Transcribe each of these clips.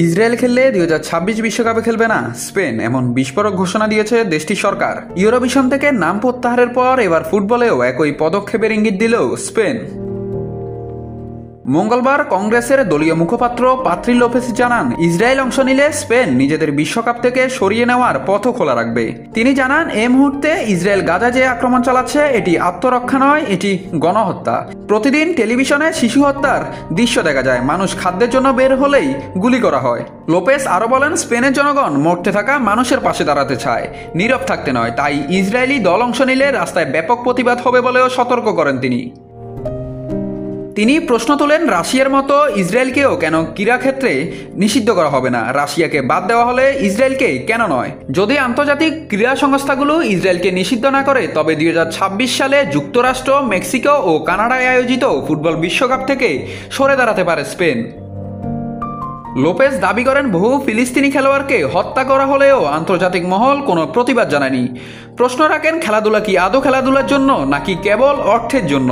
Israel খেললে 2026 বিশ্বকাপে খেলবে না স্পেন, এমন বিস্ফোরক ঘোষণা দিয়েছে দেশটির সরকার। ইউরোভিশন থেকে নাম প্রত্যাহারের পর এবার ফুটবলেও একই পদক্ষেপের ইঙ্গিত দিল স্পেন। মঙ্গলবার কংগ্রেসের দলীয় মুখপাত্র পাত্রি লোপেস জানান, ইসরায়েল অংশ নিলে স্পেন নিজেদের বিশ্বকাপ থেকে সরিয়ে নেওয়ার পথও খোলা রাখবে। তিনি জানান, এই মুহূর্তে ইসরায়েল গাজা যে আক্রমণ চালাচ্ছে এটি আত্মরক্ষা নয়, এটি গণহত্যা। প্রতিদিন টেলিভিশনে শিশু হত্যার দৃশ্য দেখা যায়, মানুষ খাদ্যের জন্য বের হলেই গুলি করা হয়। লোপেস আরও বলেন, স্পেনের জনগণ মরতে থাকা মানুষের পাশে দাঁড়াতে চায়, নীরব থাকতে নয়। তাই ইসরায়েলি দল অংশ নিলে রাস্তায় ব্যাপক প্রতিবাদ হবে বলেও সতর্ক করেন তিনি প্রশ্ন তোলেন, রাশিয়ার মতো ইসরায়েলকেও কেন ক্রীড়াক্ষেত্রে নিষিদ্ধ করা হবে না? রাশিয়াকে বাদ দেওয়া হলে ইসরায়েলকে কেন নয়? যদি আন্তর্জাতিক ক্রীড়া সংস্থাগুলো ইসরায়েলকে নিষিদ্ধ না করে, তবে 2026 সালে যুক্তরাষ্ট্র, মেক্সিকো ও কানাডায় আয়োজিত ফুটবল বিশ্বকাপ থেকে সরে দাঁড়াতে পারে স্পেন। লোপেস দাবি করেন, বহু ফিলিস্তিনি খেলোয়াড়কে হত্যা করা হলেও আন্তর্জাতিক মহল কোনো প্রতিবাদ জানায়নি। প্রশ্ন রাখেন, খেলাধুলা কি আদৌ খেলাধুলার জন্য নাকি কেবল অর্থের জন্য?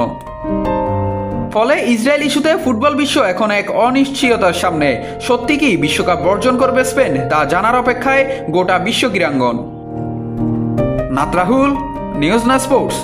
ফলে ইসরায়েল ইস্যুতে ফুটবল বিশ্ব এখন এক অনিশ্চয়তার সামনে। সত্যি কি বিশ্বকাপ বর্জন করবে স্পেন, তা জানার অপেক্ষায় গোটা বিশ্ব ক্রীড়াঙ্গন। নাত রাহুল, নিউজ না স্পোর্টস।